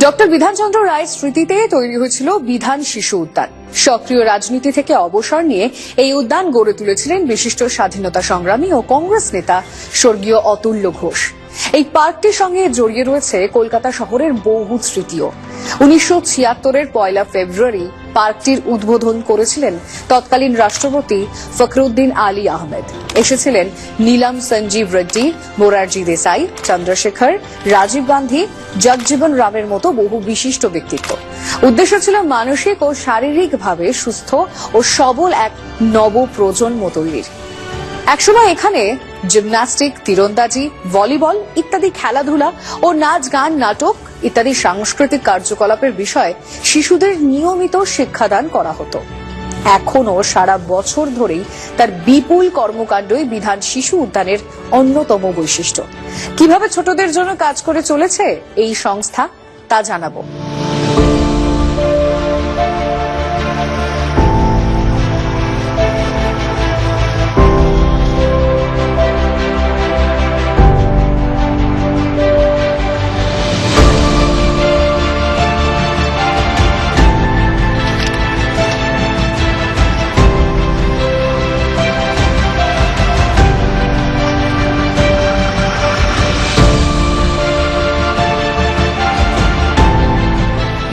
Doctor Bidhanchandra রায়ের স্মৃতিতে তৈরি হয়েছিল বিধান শিশু উদ্যান। সক্রিয় রাজনীতি থেকে অবসর নিয়ে এই উদ্যান গড়ে তুলেছিলেন বিশিষ্ট স্বাধীনতা সংগ্রামী ও কংগ্রেস নেতা স্বর্গীয় অতুল্য ঘোষ। এই পার্কটির সঙ্গে জড়িয়ে রয়েছে কলকাতা শহরের বহু স্মৃতিও। 1976-এর 1 ফেব্রুয়ারি পার্কটির উদ্বোধন করেছিলেন তৎকালীন রাষ্ট্রপতি ফখরুদ্দিন আলী আহমেদ। এসেছিলেন নীলম সঞ্জীব রেড্ডি, মোরারজি দেসাই, চন্দ্রশেখর, রাজীব গান্ধী, জগজীবন রামের মতো বহু বিশিষ্ট ব্যক্তিত্ব। উদ্দেশ্য ছিল মানসিক ও শারীরিকভাবে সুস্থ ও সবল এক নব প্রজন্ম তৈরির। একসময় এখানে জিমন্যাস্টিক, তীরন্দাজি, ভলিবল ইত্যাদি খেলাধুলা ও নাচ, গান, নাটক ইত্যাদি সাংস্কৃতিক কার্যকলাপের বিষয়ে শিশুদের নিয়মিত শিক্ষাদান করা হতো। এখনো সারা বছর ধরেই তার বিপুল কর্মকাণ্ডই বিধান শিশু উদ্যানের অন্যতম বৈশিষ্ট্য। কিভাবে ছোটদের জন্য কাজ করে চলেছে এই সংস্থা তা জানাবো।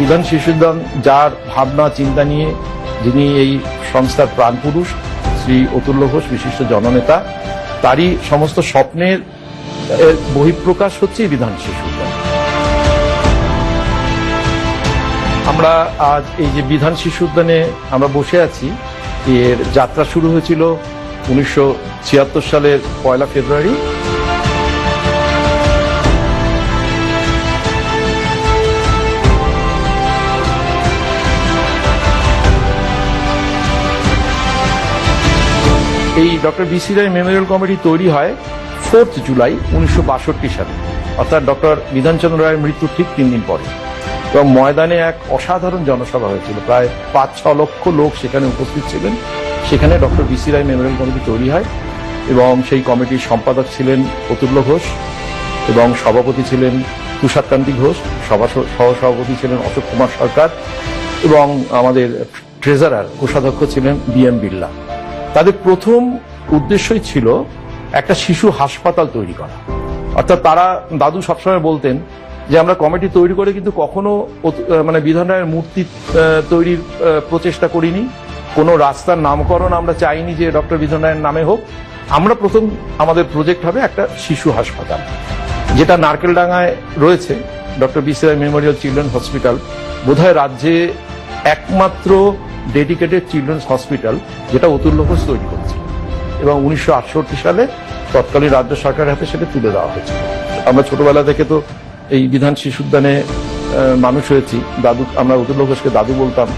বিধান শিশু উদ্যান, যার ভাবনা চিন্তা নিয়ে যিনি এই সংস্থার প্রাণপুরুষ শ্রী অতুল্য ঘোষ, বিশিষ্ট জননেতা, তারই সমস্ত স্বপ্নের বহিঃপ্রকাশ হচ্ছে বিধান শিশু উদ্যান। আমরা আজ এই যে বিধান শিশু উদ্যানে আমরা বসে আছি, এর যাত্রা শুরু হয়েছিল 1976 সালের 1 ফেব্রুয়ারি। এই ডক্টর বিসি রায় মেমোরিয়াল কমিটি তৈরি হয় 4 জুলাই 1962 সালে, অর্থাৎ ডক্টর বিধানচন্দ্র রায়ের মৃত্যুর ঠিক 3 দিন পরে। এবং ময়দানে এক অসাধারণ জনসভা হয়েছিল, প্রায় 5-6 লক্ষ লোক সেখানে উপস্থিত ছিলেন। সেখানে ডক্টর বিসি রায় মেমোরিয়াল কমিটি তৈরি হয় এবং সেই কমিটির সম্পাদক ছিলেন অতুল্য ঘোষ এবং সভাপতি ছিলেন তুষারকান্তি ঘোষ, সহসভাপতি ছিলেন অশোক কুমার সরকার এবং আমাদের ট্রেজারার কোষাধ্যক্ষ ছিলেন BM বিড়লা। তাদের প্রথম উদ্দেশ্যই ছিল একটা শিশু হাসপাতাল তৈরি করা। অর্থাৎ তারা, দাদু সবসময় বলতেন যে আমরা কমিটি তৈরি করে কিন্তু কখনো বিধান রায়ের মূর্তি তৈরির প্রচেষ্টা করিনি, কোনো রাস্তার নামকরণ আমরা চাইনি যে ডক্টর বিধান রায়ের নামে হোক। আমরা প্রথম আমাদের প্রজেক্ট হবে একটা শিশু হাসপাতাল, যেটা নারকেলডাঙ্গায় রয়েছে, ডক্টর বিসি রায় মেমোরিয়াল চিলড্রেন হসপিটাল, বোধহয় রাজ্যে একমাত্র ডেডিকেটেড চিলড্রেন্স হসপিটাল যেটা অতুল্য ঘোষ তৈরি করেছিল। এবং 1968 সালে তৎকালীন রাজ্য সরকারের হাতে সেটা তুলে দেওয়া হয়েছিল। আমরা ছোটবেলা থেকে তো এই বিধান শিশু উদ্যানে মানুষ হয়েছি। দাদু, আমরা অতুল্য ঘোষকে দাদু বলতাম।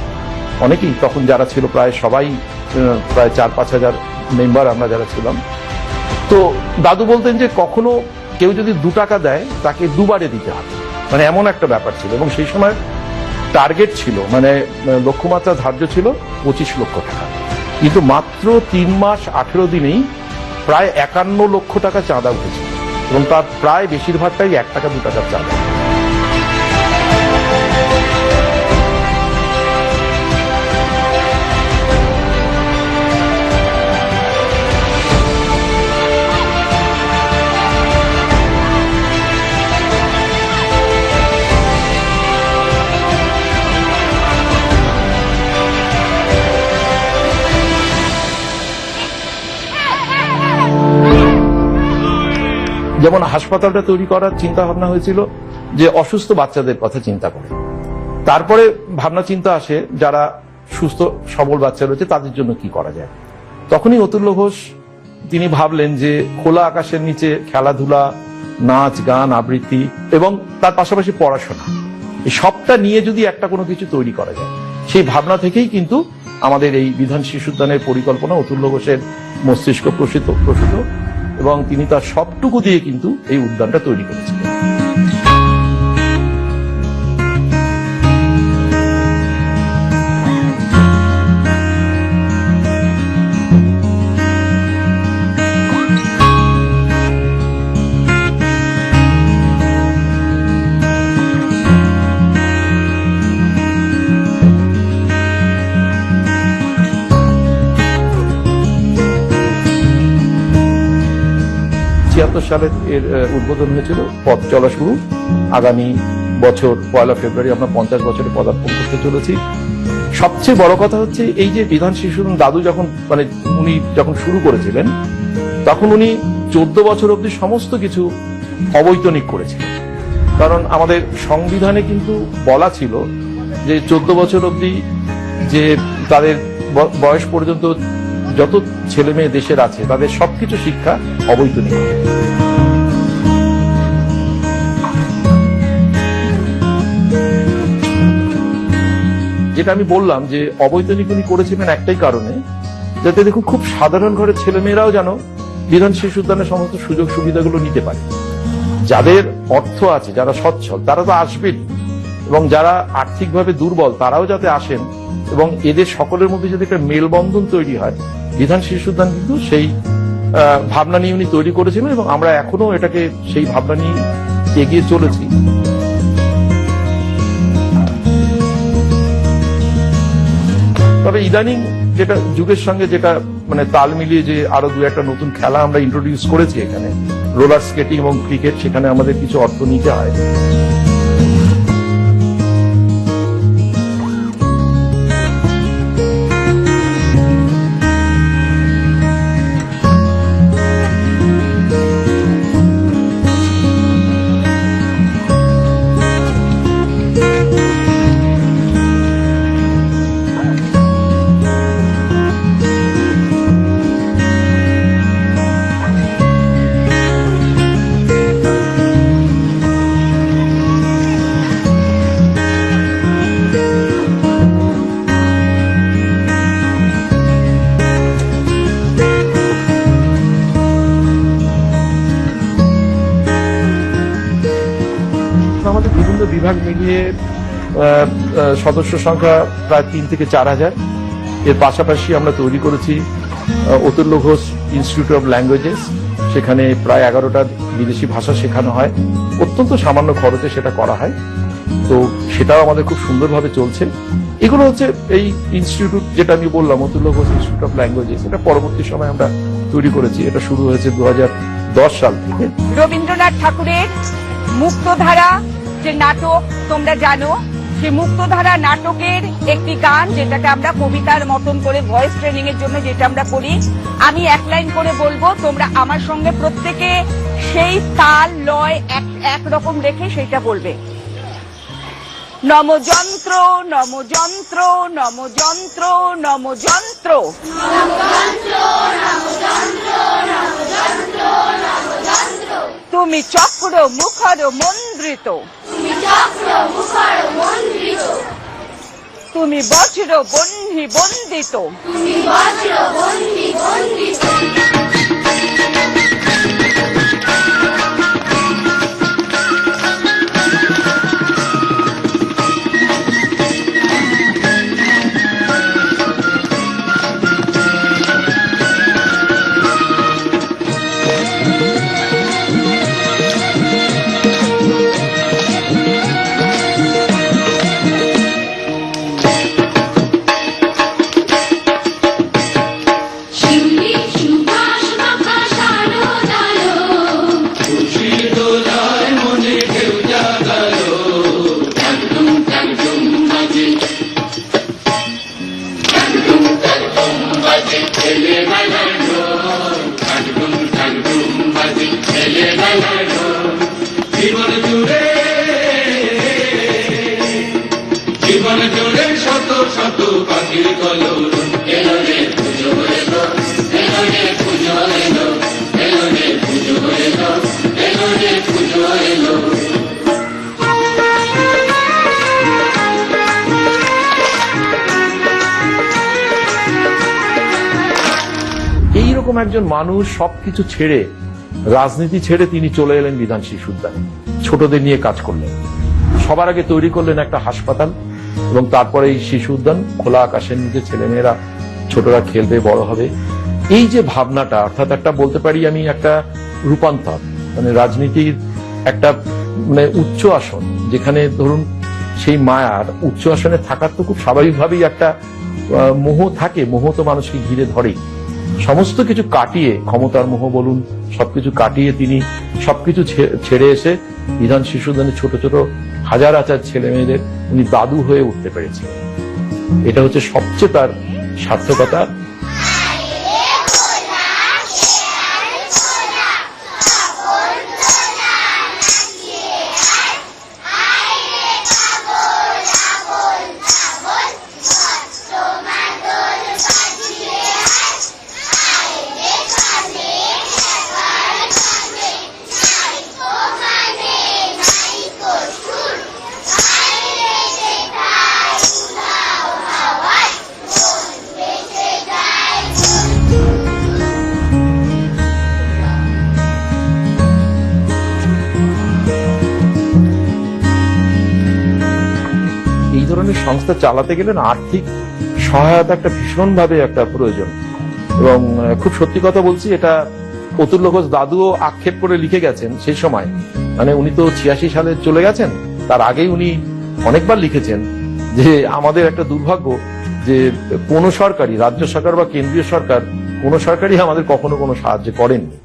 অনেকেই তখন যারা ছিল, প্রায় সবাই, প্রায় 4-5 হাজার মেম্বার আমরা যারা ছিলাম, তো দাদু বলতেন যে কখনো কেউ যদি 2 টাকা দেয় তাকে 2 বারে দিতে হবে, এমন একটা ব্যাপার ছিল। এবং সেই সময় টার্গেট ছিল, লক্ষ্যমাত্রা ধার্য ছিল 25 লক্ষ টাকা, কিন্তু মাত্র 3 মাস 18 দিনেই প্রায় 51 লক্ষ টাকা চাঁদা উঠেছিল এবং তার প্রায় বেশিরভাগটাই 1 টাকা 2 টাকার চাঁদা। যেমন হাসপাতালটা তৈরি করার চিন্তা ভাবনা হয়েছিল যে অসুস্থ বাচ্চাদের কথা চিন্তা করে, তারপরে ভাবনা চিন্তা আসে যারা সুস্থ সবল বাচ্চা রয়েছে তাদের জন্য কি করা যায়। তখনই অতুল্য ঘোষ তিনি ভাবলেন যে খোলা আকাশের নিচে খেলাধুলা, নাচ, গান, আবৃত্তি এবং তার পাশাপাশি পড়াশোনা, এই সবটা নিয়ে যদি একটা কোনো কিছু তৈরি করা যায়। সেই ভাবনা থেকেই কিন্তু আমাদের এই বিধান শিশু উদ্যানের পরিকল্পনা অতুল্য ঘোষের মস্তিষ্ক প্রসূত এবং তিনি তার সবটুকু দিয়ে কিন্তু এই উদ্যানটা তৈরি করেছিলেন। সালে এর উদ্বোধন হয়েছিল। পথ চলা শুরু, আগামী বছর 1 ফেব্রুয়ারি আমরা 50 বছরে পদার্পণ করতে চলেছি। সবচেয়ে বড় কথা হচ্ছে এই যে বিধান শিশু দাদু যখন উনি যখন শুরু করেছিলেন, তখন উনি 14 বছর অবধি সমস্ত কিছু অবৈতনিক করেছিলেন। কারণ আমাদের সংবিধানে কিন্তু বলা ছিল যে 14 বছর অবধি যে তাদের বয়স পর্যন্ত যত ছেলে মেয়ে দেশের আছে তাদের সবকিছু শিক্ষা অবৈতনিক। যেটা আমি বললাম যে অবৈতনিক উনি করেছিলেন একটাই কারণে, যাতে দেখুন খুব সাধারণ ঘরের ছেলে মেয়েরাও যেন বিধান শিশু উদ্যানের সমস্ত সুযোগ সুবিধাগুলো নিতে পারে। যাদের অর্থ আছে, যারা সচ্ছল, তারা তো আসবেন, এবং যারা আর্থিকভাবে দুর্বল তারাও যাতে আসেন, এবং এদের সকলের মধ্যে যদি একটা মেলবন্ধন তৈরি হয়। বিধান শিশু উদ্যান কিন্তু সেই ভাবনা নিয়ে উনি তৈরি করেছিলেন, এবং আমরা এখনো এটাকে সেই ভাবনা নিয়ে এগিয়ে চলেছি। তবে ইদানিং যেটা যুগের সঙ্গে যেটা তাল মিলিয়ে যে আরো দু একটা নতুন খেলা আমরা ইন্ট্রোডিউস করেছি এখানে, রোলার স্কেটিং এবং ক্রিকেট, সেখানে আমাদের কিছু অর্থ নিতে হয়। আমাদের বিভিন্ন বিভাগ মিলিয়ে সদস্য সংখ্যা প্রায় 3 থেকে 4,000। এর পাশাপাশি আমরা তৈরি করেছি অতুল্য ঘোষ ইনস্টিটিউট অফ ল্যাঙ্গুয়েজেস, সেখানে প্রায় 11টা বিদেশি ভাষা শেখানো হয়, অত্যন্ত সামান্য খরচে সেটা করা হয়। তো সেটাও আমাদের খুব সুন্দরভাবে চলছে। এগুলো হচ্ছে এই ইনস্টিটিউট, যেটা আমি বললাম অতুল্য ঘোষ ইনস্টিটিউট অফ ল্যাঙ্গুয়েজেস, এটা পরবর্তী সময় আমরা তৈরি করেছি। এটা শুরু হয়েছে 2010 সাল থেকে। রবীন্দ্রনাথ ঠাকুরের মুক্তধারা যে নাটক তোমরা জানো, সেই মুক্তধারা নাটকের একটি গান, যেটাকে আমরা কবিতার মতন করে ভয়েস ট্রেনিং এর জন্য যেটা আমরা করি, আমি এক লাইন করে বলবো, তোমরা আমার সঙ্গে প্রত্যেকে সেই তাল লয় একরকম রেখে সেটা বলবে। নমযন্ত্র নমযন্ত্র নমযন্ত্র নমযন্ত্র, তুমি চক্র মুখর মন্দ্রিত, তুমি বজ্র বহ্নি বন্দিত। জীবন জুড়ে শত শত পাখির কলরব, এলো রে পুজো এলো, এলো রে পুজো এলো, এলো রে পুজো এলো, এলো রে পুজো এলো। এইরকম একজন মানুষ সবকিছু ছেড়ে, রাজনীতি ছেড়ে তিনি চলে এলেন বিধান শিশু উদ্যানে, ছোটদের নিয়ে কাজ করলেন। সবার আগে তৈরি করলেন একটা হাসপাতাল, এবং তারপরে এই শিশু উদ্যান, খোলা আকাশের নিচে ছেলেমেয়েরা ছোটরা খেলবে, বড় হবে। এই যে ভাবনাটা, অর্থাৎ একটা বলতে পারি আমি একটা রূপান্তর, রাজনীতির একটা উচ্চ আসন, যেখানে ধরুন সেই মায়ার উচ্চ আসনে থাকার তো খুব স্বাভাবিকভাবেই একটা মোহ থাকে, মোহ তো মানুষকে ঘিরে ধরে। সমস্ত কিছু কাটিয়ে, ক্ষমতার মোহ বলুন, সবকিছু কাটিয়ে তিনি সবকিছু ছেড়ে এসে বিধান শিশু উদ্যানের ছোট ছোট হাজার হাজার ছেলে মেয়েদের উনি দাদু হয়ে উঠতে পেরেছেন। এটা হচ্ছে সবচেয়ে তার সার্থকতা। এই ধরনের সংস্থা চালাতে গেলে না আর্থিক সহায়তা একটা ভীষণভাবে একটা প্রয়োজন। এবং খুব সত্যি কথা বলছি, এটা অতুল্য ঘোষ দাদুও আক্ষেপ করে লিখে গেছেন সেই সময়। মানে উনি তো 86 সালে চলে গেছেন, তার আগেই উনি অনেকবার লিখেছেন যে আমাদের একটা দুর্ভাগ্য যে কোন সরকারই, রাজ্য সরকার বা কেন্দ্রীয় সরকার, কোন সরকারই আমাদের কখনো কোনো সাহায্য করেননি।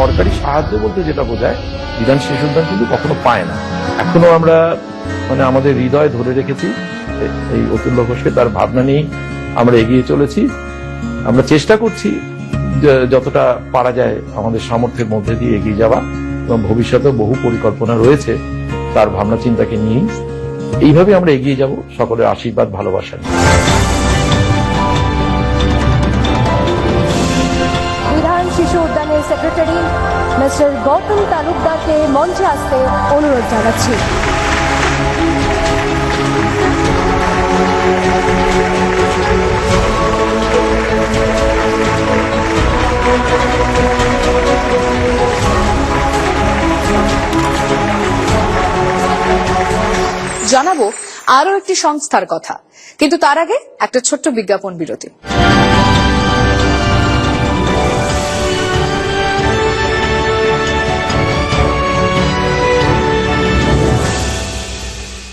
সরকারি সাহায্য বলতে যেটা বোঝায়, বিধান শিশু উদ্যান কিন্তু কখনো পায় না। এখনো আমরা আমাদের হৃদয়ে ধরে রেখেছি এই অতুল্য ঘোষকে, তার ভাবনা নিয়েই আমরা এগিয়ে চলেছি। আমরা চেষ্টা করছি যতটা পারা যায় আমাদের সামর্থ্যের মধ্যে দিয়ে এগিয়ে যাওয়া, এবং ভবিষ্যতে বহু পরিকল্পনা রয়েছে তার ভাবনা চিন্তাকে নিয়েই। এইভাবে আমরা এগিয়ে যাব সকলের আশীর্বাদ, ভালোবাসা নিয়ে। বিধান শিশু উদ্যানের সেক্রেটারি মিস্টার গৌতম তালুকদারকে মঞ্চে আসতে অনুরোধ জানাচ্ছি। জানাবো আরো একটি সংস্থার কথা, কিন্তু তার আগে একটা ছোট্ট বিজ্ঞাপন বিরতি।